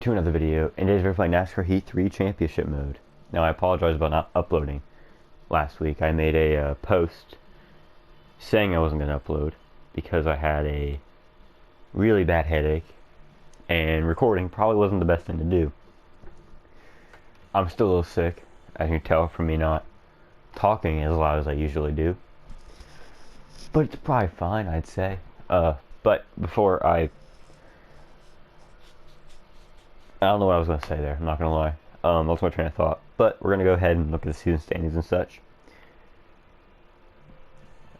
to another video, and today we're playing NASCAR Heat 3 Championship Mode. Now, I apologize about not uploading last week. I made a post saying I wasn't going to upload because I had a really bad headache, and recording probably wasn't the best thing to do. I'm still a little sick, as you can tell from me not talking as loud as I usually do. But it's probably fine, I'd say. But before I don't know what I was going to say there, I'm not going to lie. Lost my train of thought. But we're going to go ahead and look at the season standings and such.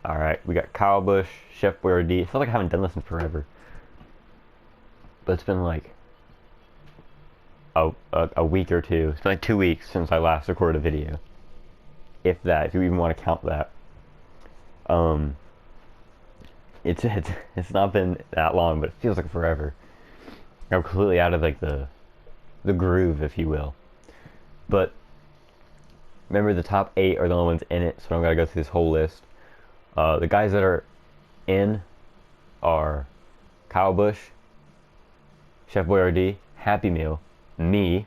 Alright, we got Kyle Busch, Chef Boyardee. I feel like I haven't done this in forever. But it's been like a week or two. It's been like 2 weeks since I last recorded a video. If that, if you even want to count that. It's not been that long, but it feels like forever. I'm completely out of like the groove, if you will. But remember, the top 8 are the only ones in it, so I don't gotta go through this whole list. The guys that are in are Kyle Busch, Chef Boyardee, Happy Meal, me,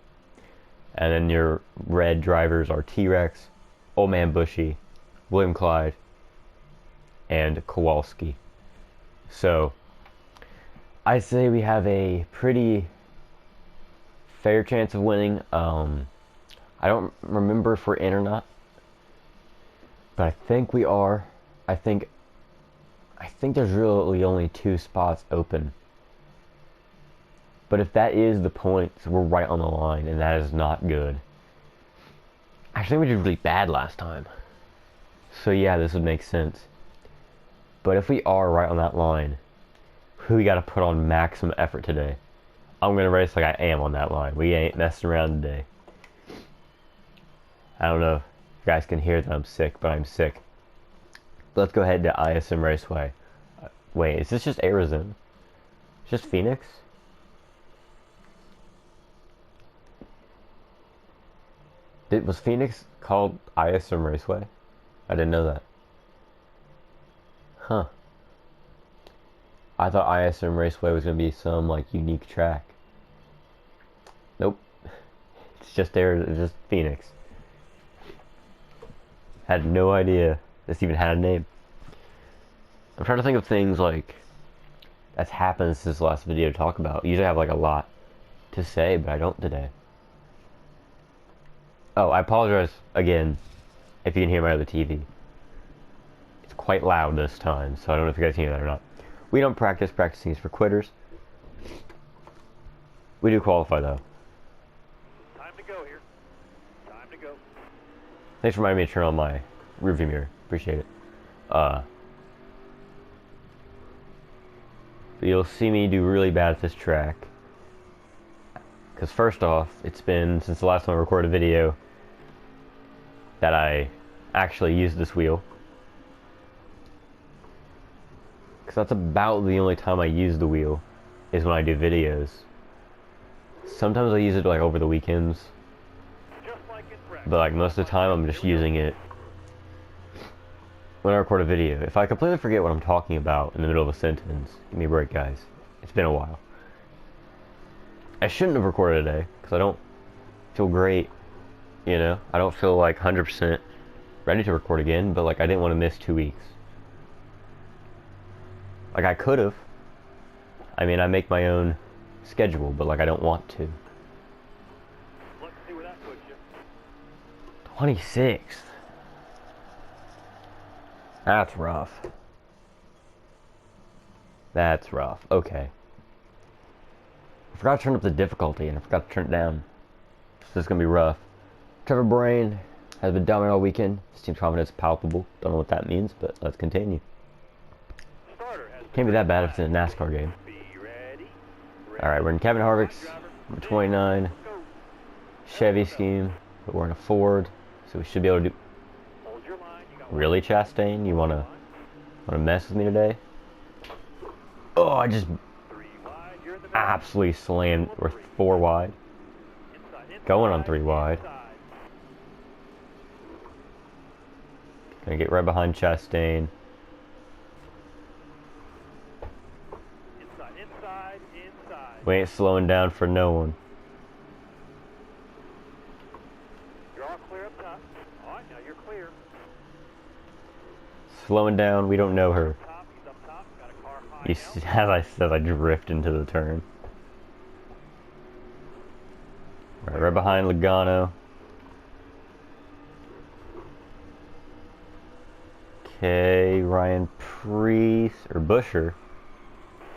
and then your red drivers are T-Rex, Old Man Bushy, William Clyde, and Kowalski. So I say we have a pretty fair chance of winning. I don't remember if we're in or not, but I think we are. I think there's really only 2 spots open. But if that is the point, so we're right on the line, and that is not good. I think we did really bad last time. So yeah, this would make sense. But if we are right on that line, we got to put on maximum effort today. I'm going to race like I am on that line. We ain't messing around today. I don't know if you guys can hear that I'm sick, but I'm sick. Let's go ahead to ISM Raceway. Wait, is this just Arizona? Just Phoenix? Was Phoenix called ISM Raceway? I didn't know that. Huh. I thought ISM Raceway was going to be some, like, unique track. Nope. It's just there. It's just Phoenix. Had no idea this even had a name. I'm trying to think of things, like, that's happened since the last video to talk about. Usually I have, like, a lot to say, but I don't today. Oh, I apologize again if you can hear my other TV. It's quite loud this time, so I don't know if you guys can hear that or not. We don't practice. Practicing is for quitters. We do qualify, though. Time to go here. Time to go. Thanks for reminding me to turn on my rearview mirror. Appreciate it. But you'll see me do really bad at this track. Because first off, it's been since the last time I recorded a video that I actually used this wheel. Because that's about the only time I use the wheel, is when I do videos. Sometimes I use it like over the weekends, but like most of the time I'm just using it when I record a video. If I completely forget what I'm talking about in the middle of a sentence, give me a break, guys. It's been a while. I shouldn't have recorded today, because I don't feel great, you know? I don't feel like 100% ready to record again, but like I didn't want to miss 2 weeks. Like, I could have. I mean, I make my own schedule, but, like, I don't want to. Let's see where that puts you. 26th. That's rough. That's rough. Okay. I forgot to turn up the difficulty, and I forgot to turn it down. So this is going to be rough. Trevor Brain has been dominant all weekend. His team's confidence is palpable. Don't know what that means, but let's continue. Can't be that bad if it's in a NASCAR game. Alright, we're in Kevin Harvick's number 29 Chevy scheme, but we're in a Ford, so we should be able to do... Really, Chastain? You wanna mess with me today? Oh, I just absolutely slammed. We're 4 wide. Going on 3 wide. Gonna get right behind Chastain. We ain't slowing down for no one. slowing down. We don't know her. Top, he's up top. Got a car high You see, as I drift into the turn. Right behind Logano. Okay, Ryan Priest or Busher.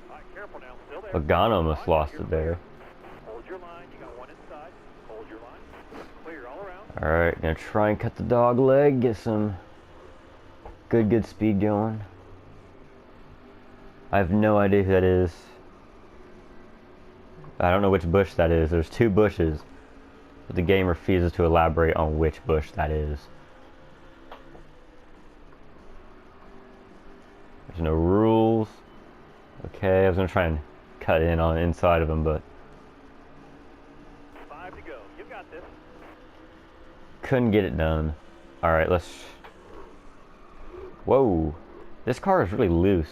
All right, careful now. Still there. Logano almost lost it there. Hold your line. You got one inside. Hold your line. Clear all around. Alright, gonna try and cut the dog leg, get some good speed going. I have no idea who that is. I don't know which Bush that is. There's two Bushes, but the game refuses to elaborate on which Bush that is. There's no rules. Okay, I was gonna try and cut in on the inside of him, but 5 to go. You got this. couldn't get it done. Alright, let's... Whoa. This car is really loose.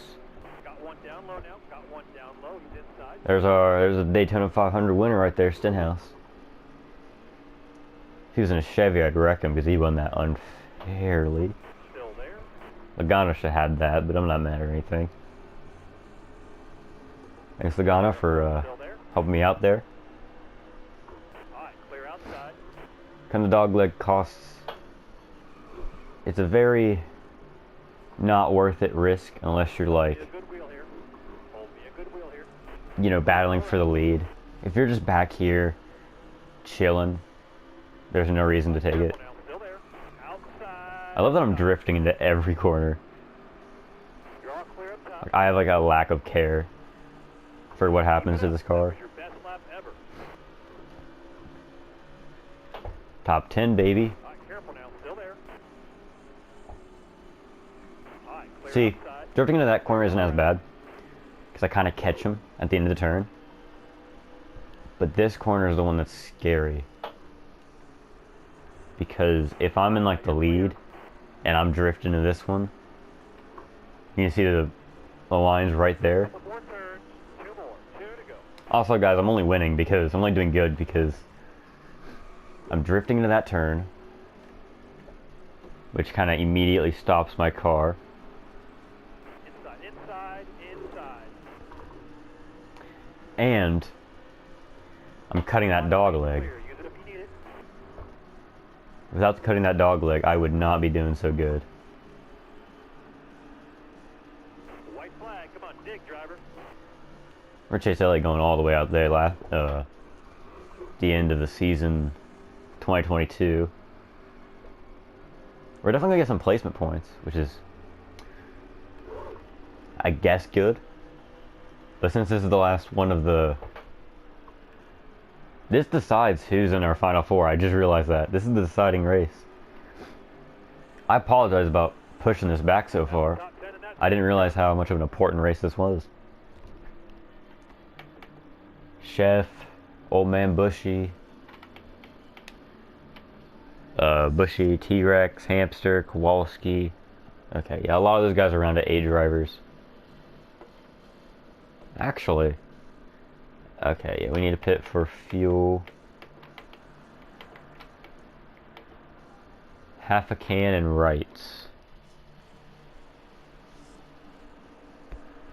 Got one down low now. Got one down low. He's inside. There's a Daytona 500 winner right there, Stenhouse. If he was in a Chevy, I'd wreck him because he won that unfairly. Still there. Logano should have had that, but I'm not mad or anything. Thanks, Logano, for Still there. helping me out there. All right, clear outside. Kind of dog leg costs. It's a very not worth it risk unless you're like, Be a good wheel here. Hold me a good wheel here. you know, battling for the lead. If you're just back here chilling, there's no reason to take it. Careful now. Still there. Outside. I love that I'm drifting into every corner. You're all clear up top. I have like a lack of care for what happens to this That car. was your best lap ever. Top 10, baby. All right, careful now. Still there. All right, clear See, outside. drifting into that corner isn't as bad because I kind of catch him at the end of the turn. But this corner is the one that's scary. Because if I'm in like the lead and I'm drifting to this one, you can see the lines right there. Couple more turns. 2 more. 2 to go. Also, guys, I'm only winning because I'm only doing good because I'm drifting into that turn, which kind of immediately stops my car. Inside. And I'm cutting that dog leg. Clear. Use it if you need it. Without cutting that dog leg, I would not be doing so good. White flag. Come on, dig, driver. Or Chase Elliott going all the way out there the end of the season 2022. We're definitely gonna get some placement points, which is, I guess, good. But since this is the last one of the... This decides who's in our Final Four. I just realized that. This is the deciding race. I apologize about pushing this back so far. Top 10 in that. I didn't realize how much of an important race this was. Chef, Old Man Bushy, Bushy, T-Rex, Hamster, Kowalski. Okay, yeah, a lot of those guys are around to 8 drivers. Actually, okay, yeah, we need to pit for fuel. Half a can and rights.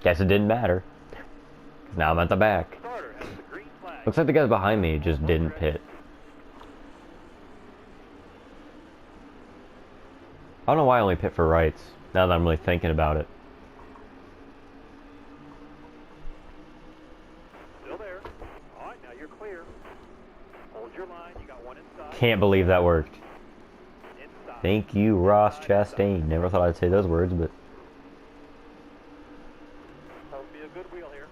Guess it didn't matter. 'Cause now I'm at the back. Starter has the green flag. Looks like the guys behind me just didn't pit. I don't know why I only pit for rights, now that I'm really thinking about it. Still there. All right, now you're clear. Hold your line. You got one inside. Can't believe that worked. Inside. Thank you, Ross Chastain. Never thought I'd say those words, but Hold me a good wheel here.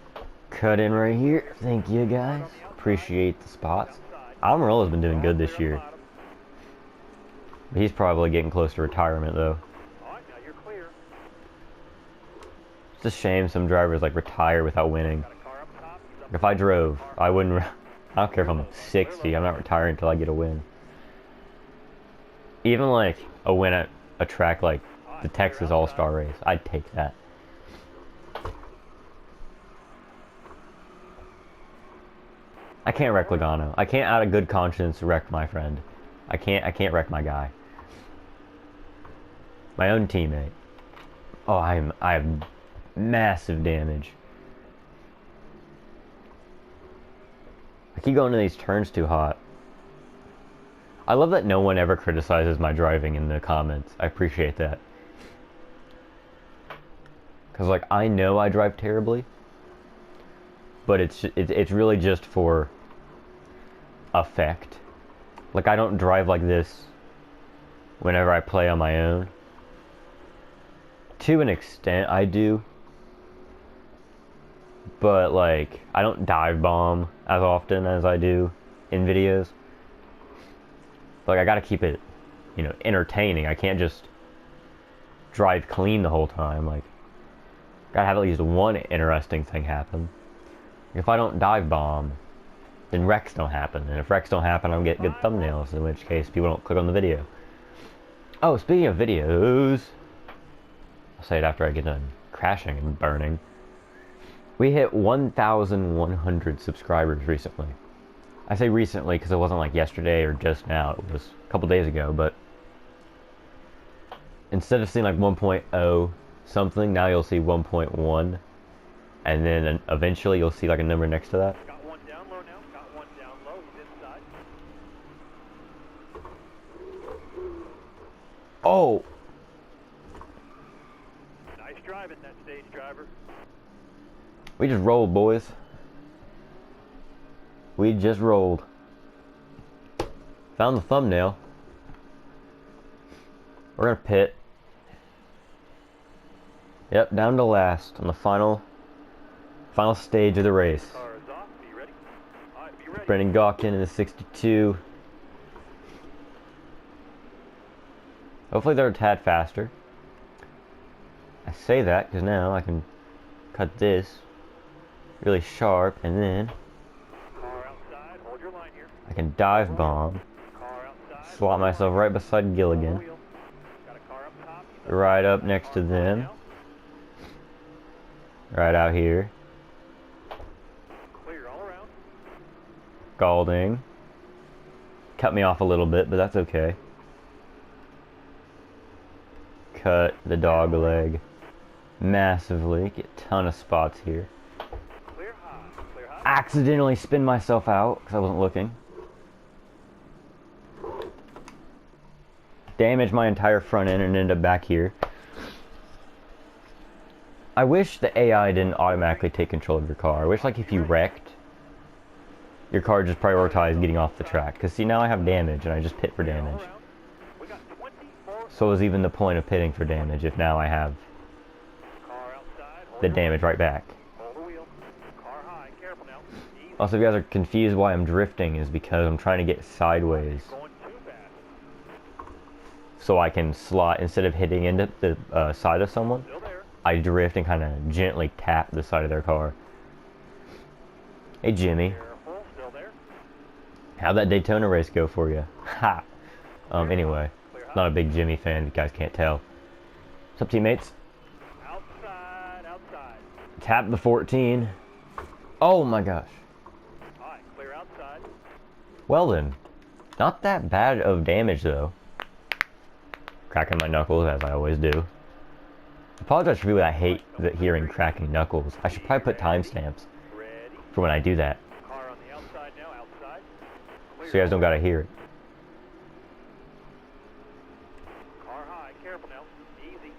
cut in right here. Thank you, guys. Appreciate the spots. Almirolla's been doing good this year. He's probably getting close to retirement, though. All right, now you're clear. It's a shame some drivers like retire without winning. Got a car up top. He's up If I drove, I wouldn't. I don't care if I'm 60. I'm not retiring until I get a win. Even like a win at a track like the Texas All-Star Race, I'd take that. I can't wreck Logano. I can't, out of good conscience, wreck my friend. I can't wreck my guy. My own teammate. Oh, I have massive damage. I keep going to these turns too hot. I love that no one ever criticizes my driving in the comments. I appreciate that. Cause like I know I drive terribly, but it's really just for effect. Like I don't drive like this whenever I play on my own. To an extent I do, but like I don't dive bomb as often as I do in videos. Like I gotta keep it, you know, entertaining. I can't just drive clean the whole time. Like gotta have at least one interesting thing happen. If I don't dive bomb, then wrecks don't happen. And if wrecks don't happen, I don't get good thumbnails, in which case people don't click on the video. Oh, speaking of videos, I'll say it after I get done crashing and burning. We hit 1,100 subscribers recently. I say recently because it wasn't like yesterday or just now. It was a couple days ago, but instead of seeing like 1.0 something, now you'll see 1.1, and then eventually you'll see like a number next to that. Got one down low now. Got one down low. He's inside. Oh! Nice driving, that stage driver. We just rolled, boys. We just rolled. Found the thumbnail. We're gonna pit. Yep, down to last on the final stage of the race. Car is off. Be ready. All right, be ready. Brendan Gawkin in the 62. Hopefully they're a tad faster. I say that because now I can cut this really sharp, and then Car outside. Hold your line here. I can dive bomb, Car outside. swap myself right beside Gilligan, Got a car up top. right up next to them, right out here. Clear all around. Galding cut me off a little bit, but that's okay. Cut the dog leg massively. Get a ton of spots here. Clear high. Clear high. Accidentally spin myself out because I wasn't looking. Damaged my entire front end and ended up back here. I wish the AI didn't automatically take control of your car. I wish like if you wrecked, your car just prioritized getting off the track. Because see, now I have damage and I just pit for damage. We got 24. So is even the point of pitting for damage if now I have Car outside. Hold the your damage right back. Hold the wheel. Car high. Careful now. Easy. Also, if you guys are confused why I'm drifting, is because I'm trying to get sideways Going too fast. so I can slot, instead of hitting into the side of someone, Still there. I drift and kind of gently tap the side of their car. Hey Jimmy, Careful. Still there. how'd that Daytona race go for you? Ha! Anyway, not a big Jimmy fan, if you guys can't tell. What's up, teammates? Outside. Outside. Tap the 14. Oh my gosh. All right. Clear outside. Well then, not that bad of damage though. Cracking my knuckles, as I always do. I apologize for people that hate hearing cracking knuckles. I should probably put timestamps Ready. for when I do that, Car on the outside now. Outside. so you guys don't gotta hear it. Car high. Careful now. Easy.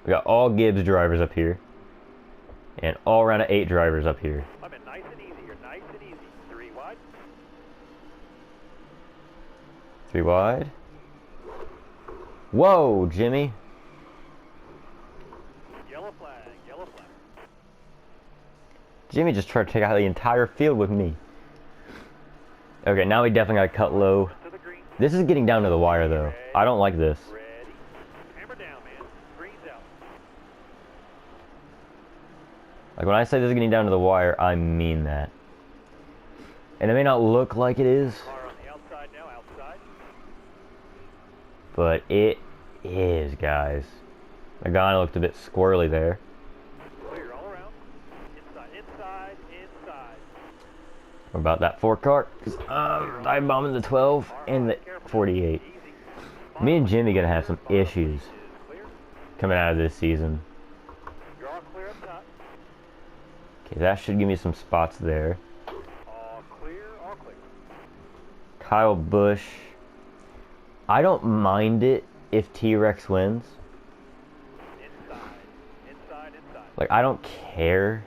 We got all Gibbs drivers up here, and all round of 8 drivers up here. I'm in nice and easy. You're nice and easy. 3 wide. 3 wide. Whoa, Jimmy. Yellow flag. Yellow flag. Jimmy just tried to take out the entire field with me. Okay, now we definitely gotta cut low. To the green. This is getting down to the wire though. I don't like this. Ready. Hammer down, man. Green's out. Like when I say this is getting down to the wire, I mean that. And it may not look like it is, Car on the outside now. Outside. but it is, guys. My guy looked a bit squirrely there. Clear all around. Inside. Inside. Inside. What about that 4 car? Dive bombing the 12 and the 48. Easy. Me and Jimmy gonna have some issues coming out of this season. You're all clear up top. Okay, that should give me some spots there. All clear, all clear. Kyle Busch. I don't mind it if T-Rex wins. Inside. Like, I don't care.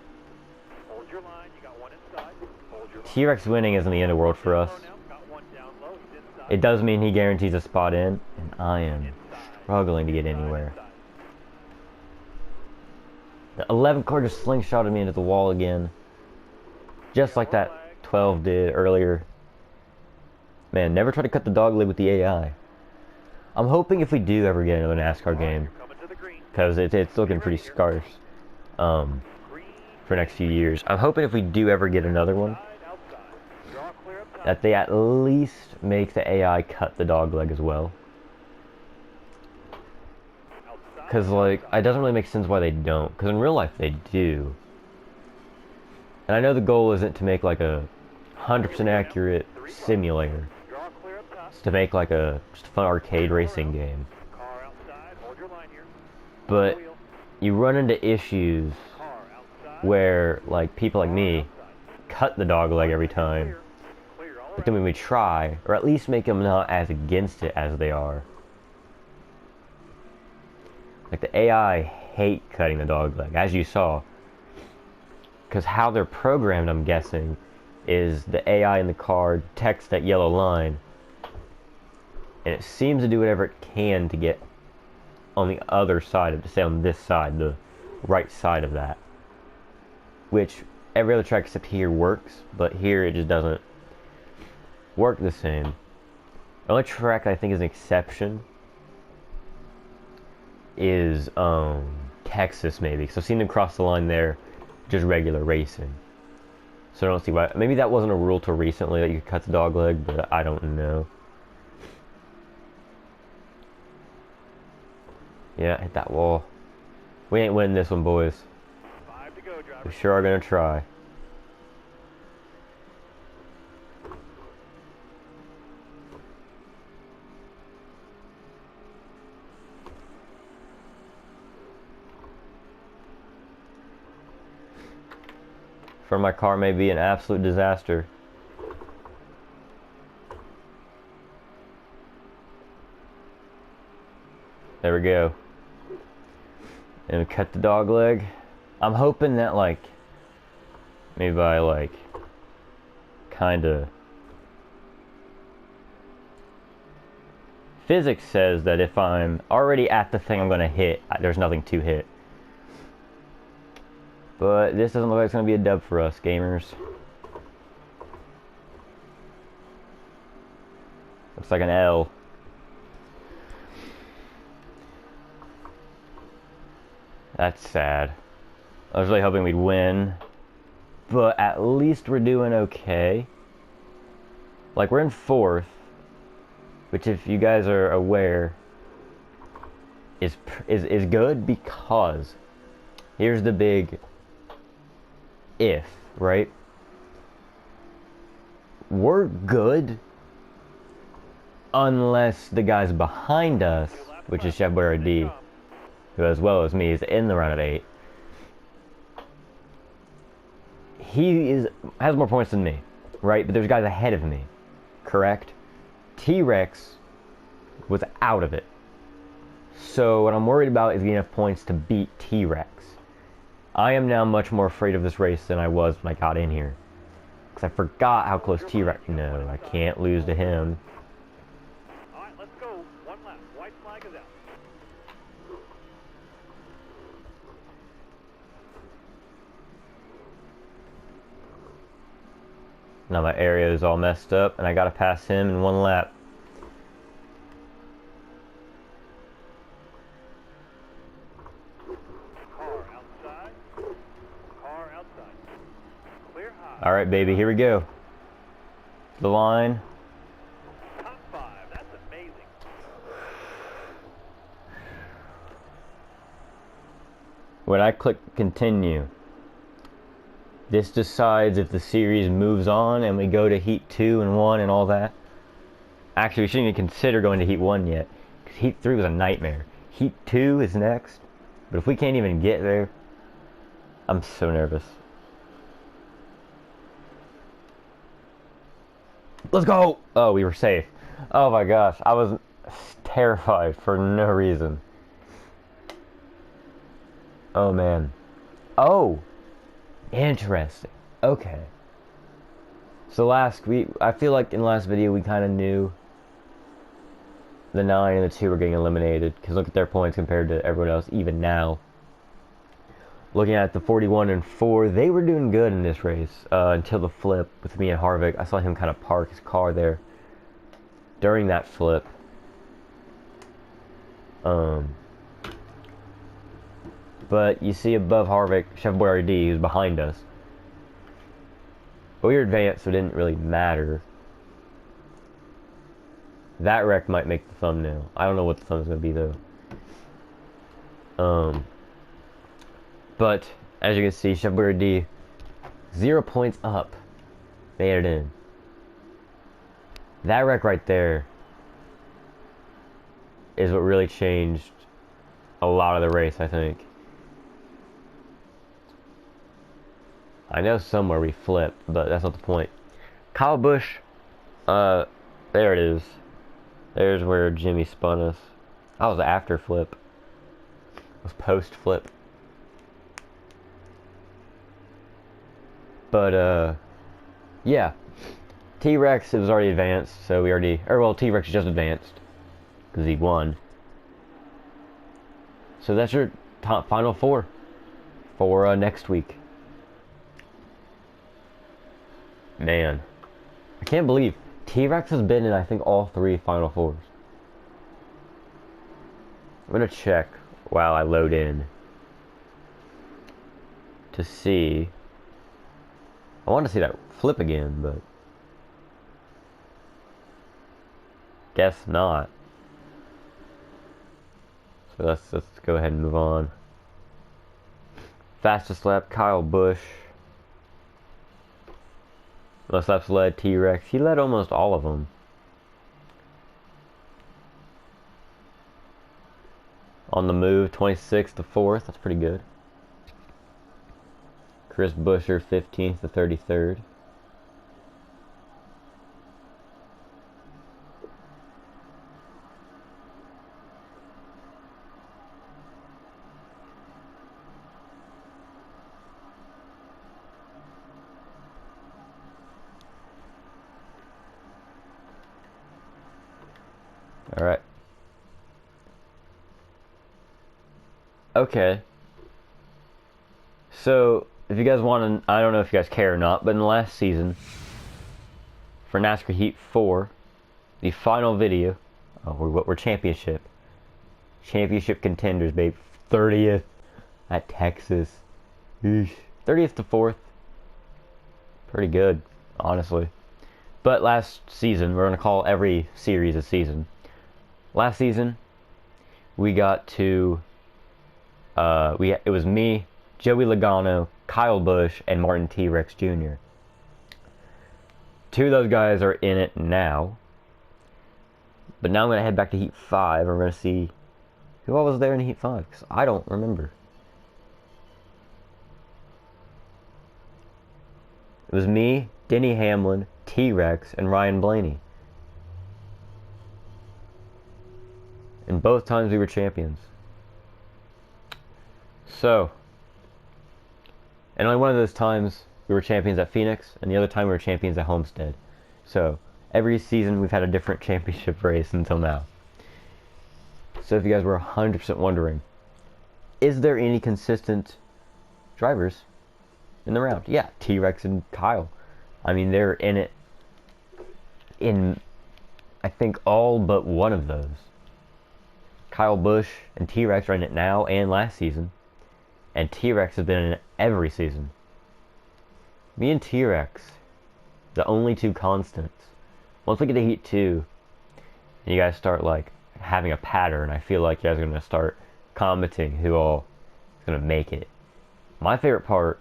Hold your line, you got one inside. Hold your line. T-Rex winning isn't the end of the world for us. Got one down low, he's inside. It does mean he guarantees a spot in, and I am struggling to get anywhere. The 11 car just slingshotted me into the wall again. Just like that 12 did earlier. Man, never try to cut the dog leg with the AI. I'm hoping if we do ever get into a NASCAR game, because it's looking pretty scarce for next few years. I'm hoping if we do ever get another one, that they at least make the AI cut the dog leg as well. Because, like, it doesn't really make sense why they don't. Because in real life, they do. And I know the goal isn't to make, like, a 100% accurate simulator. It's to make, like, a just fun arcade racing game. But you run into issues where, like, people like me cut the dog leg every time. But then when we try, or at least make them not as against it as they are. Like, the AI hate cutting the dog leg, as you saw. Because how they're programmed, I'm guessing, is the AI in the car detects that yellow line, and it seems to do whatever it can to get on the other side of, to say on this side, the right side of that. Which every other track except here works, but here it just doesn't work the same. The only track I think is an exception is Texas, maybe. So I've seen them cross the line there, just regular racing. So I don't see why. Maybe that wasn't a rule till recently that you could cut the dog leg, but I don't know. Yeah, hit that wall. We ain't winning this one, boys. 5 to go, driver. We sure are gonna try. For my car may be an absolute disaster. There we go. And we cut the dog leg. I'm hoping that, like, maybe I, like, kinda... Physics says that if I'm already at the thing I'm gonna hit, there's nothing to hit. But this doesn't look like it's going to be a dub for us, gamers. Looks like an L. That's sad. I was really hoping we'd win. But at least we're doing okay. Like, we're in 4th. Which, if you guys are aware, is good because... Here's the big... if, right? We're good unless the guys behind us, which is Chef Boyardee, who as well as me is in the round of 8. He has more points than me, right? But there's guys ahead of me, correct? T-Rex was out of it. So what I'm worried about is getting enough points to beat T-Rex. I am now much more afraid of this race than I was when I got in here. Because I forgot how close T-Rex... No, I can't lose to him. Alright, let's go. One lap. White flag is out. Now my area is all messed up, and I gotta pass him in one lap. Alright, baby, here we go. The line. Top 5. That's amazing. When I click continue, this decides if the series moves on and we go to heat 2 and 1 and all that. Actually, we shouldn't even consider going to heat 1 yet. Heat 3 was a nightmare. Heat 2 is next. But if we can't even get there, I'm so nervous. Let's go! Oh, we were safe. Oh my gosh, I was terrified for no reason. Oh man. Oh! Interesting. Okay. So I feel like in the last video we kind of knew the 9 and the 2 were getting eliminated. Because look at their points compared to everyone else, even now. Looking at the 41 and 4, they were doing good in this race until the flip with me and Harvick. I saw him kind of park his car there during that flip. But you see above Harvick, Chef Boyardee, who's behind us. But we were advanced, so it didn't really matter. That wreck might make the thumbnail. I don't know what the thumbnail's going to be, though. But, as you can see, Chef Boyardee, 0 points up. Made it in. That wreck right there is what really changed a lot of the race, I think. I know somewhere we flipped, but that's not the point. Kyle Busch, there it is. There's where Jimmy spun us. That was after flip. It was post flip. But, yeah. T-Rex, it was already advanced, so we already... T-Rex just advanced. Because he won. So that's your top final 4 for next week. Man. I can't believe T-Rex has been in, I think, all 3 Final 4s. I'm going to check while I load in to see. I want to see that flip again, but guess not. So let's go ahead and move on. Fastest lap, Kyle Busch. Most laps led, T-Rex. He led almost all of them. On the move, 26th to 4th. That's pretty good. Chris Buescher, 15th to 33rd. Alright. Okay. So, if you guys want to, I don't know if you guys care or not, but in the last season, for NASCAR Heat 4, the final video, we're championship contenders, babe. 30th at Texas. Eesh. 30th to 4th. Pretty good, honestly. But last season, we're going to call every series a season. Last season, we got to, it was me, Joey Logano, Kyle Busch, and Martin T-Rex Jr. 2 of those guys are in it now. But now I'm going to head back to Heat 5, and we're going to see who all was there in Heat 5, because I don't remember. It was me, Denny Hamlin, T-Rex, and Ryan Blaney. And both times we were champions. So, and only one of those times we were champions at Phoenix, and the other time we were champions at Homestead. So, every season we've had a different championship race until now. So if you guys were 100% wondering, is there any consistent drivers in the round? Yeah, T-Rex and Kyle. I mean, they're in it in, I think, all but one of those. Kyle Busch and T-Rex are in it now and last season. And T-Rex has been in it every season. Me and T-Rex, the only 2 constants. Once we get to Heat 2, and you guys start, like, having a pattern, I feel like you guys are going to start commenting who all is going to make it. My favorite part,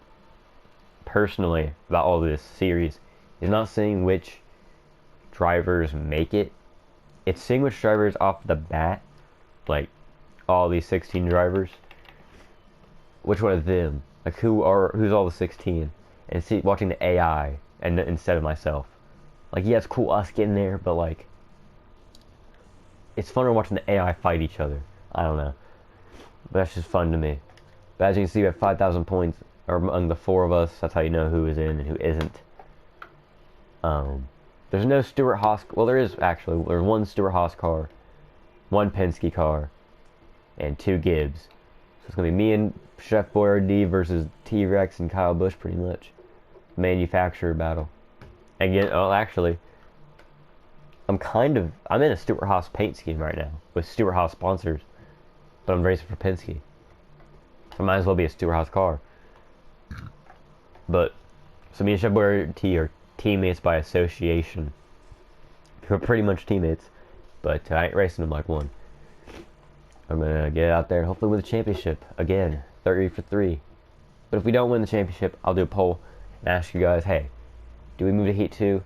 personally, about all this series is not seeing which drivers make it. It's seeing which drivers off the bat like all these 16 drivers, which one of them? Like who's all the 16? And see, watching the AI and instead of myself. Like, yeah, it's cool us getting there, but like, it's funner watching the AI fight each other. I don't know, but that's just fun to me. But as you can see, we have 5,000 points among the four of us. That's how you know who is in and who isn't. There's no Stuart Haas. Well, there is actually. There's one Stuart Haas car, one Penske car, and two Gibbs. So it's gonna be me and Chef Boyardee versus T-Rex and Kyle Busch, pretty much. Manufacturer battle. Again, oh, actually, I'm in a Stuart Haas paint scheme right now with Stuart Haas sponsors, but I'm racing for Penske. So might as well be a Stuart Haas car. But so me and Chef Boyardee are teammates by association. We're pretty much teammates, but I ain't racing them like one. I'm gonna get out there and hopefully win the championship again, 30 for 3. But if we don't win the championship, I'll do a poll and ask you guys, hey, do we move to Heat 2?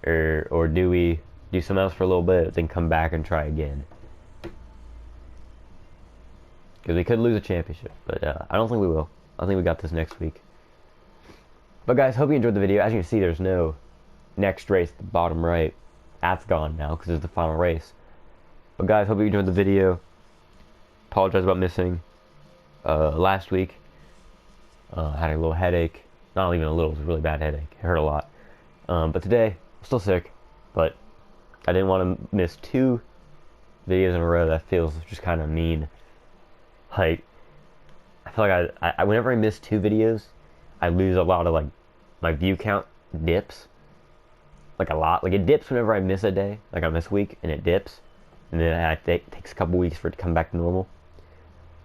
Or do we do something else for a little bit, then come back and try again? Because we could lose a championship, but I don't think we will. I think we got this next week. But guys, hope you enjoyed the video. As you can see, there's no next race at the bottom right. That's gone now because it's the final race. But guys, hope you enjoyed the video. Apologize about missing last week. Had a little headache. Not even a little, it was a really bad headache. It hurt a lot. But today, I'm still sick. But I didn't want to miss 2 videos in a row. That feels just kind of mean. Like, I feel like I whenever I miss 2 videos, I lose a lot of, like, my view count dips. Like, a lot. Like, it dips whenever I miss a day. Like, I miss a week, and it dips. And then it takes a couple weeks for it to come back to normal.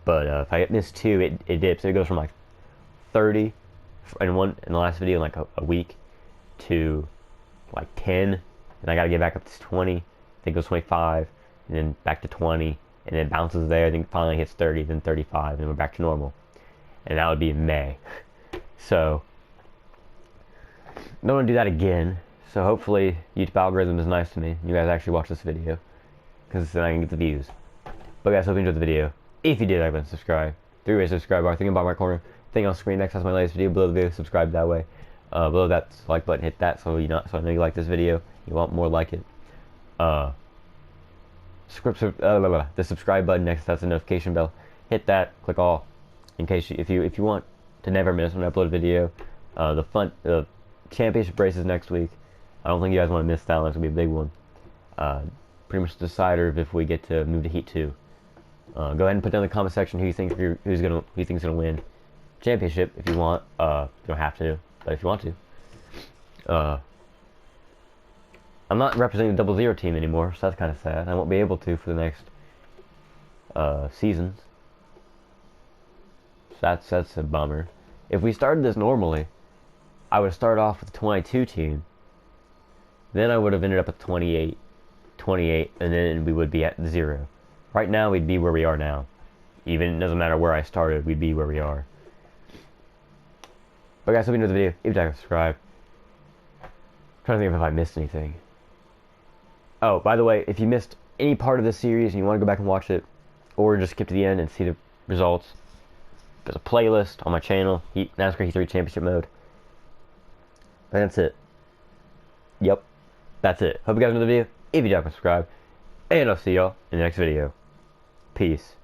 But if I miss 2, it dips. It goes from, like, 30 in the last video in, like, a week to, like, 10. And I gotta get back up to 20. Then it goes 25. And then back to 20. And then it bounces there. Then finally hits 30. Then 35. And we're back to normal. And that would be in May. So, don't want to do that again. So hopefully YouTube algorithm is nice to me. You guys actually watch this video, because then I can get the views. But guys, hope you enjoyed the video. If you did, like button, subscribe. 3-way subscribe bar, thing in the bottom right corner. Thing on screen next has my latest video below the video. Subscribe that way. Below that like button, hit that so I know you like this video. You want more like it. The subscribe button next has the notification bell. Hit that. Click all. In case if you want to never miss when I upload a video. The championship race is next week. I don't think you guys want to miss that one. It's gonna be a big one. Pretty much the decider of if we get to move to Heat 2. Go ahead and put down in the comment section who you think who you think's gonna win championship. If you want, you don't have to, but if you want to. I'm not representing the 00 team anymore, so that's kind of sad. I won't be able to for the next seasons. So that's a bummer. If we started this normally, I would start off with the 22 team. Then I would have ended up at 28, and then we would be at 0. Right now, we'd be where we are now. Even, it doesn't matter where I started, we'd be where we are. But guys, hope you enjoyed the video. If you like, subscribe. I'm trying to think if I missed anything. Oh, by the way, if you missed any part of this series and you want to go back and watch it, or just skip to the end and see the results, there's a playlist on my channel, NASCAR Heat 3 Championship Mode. And that's it. Yep. That's it. Hope you guys enjoyed the video. If you like, subscribe. And I'll see y'all in the next video. Peace.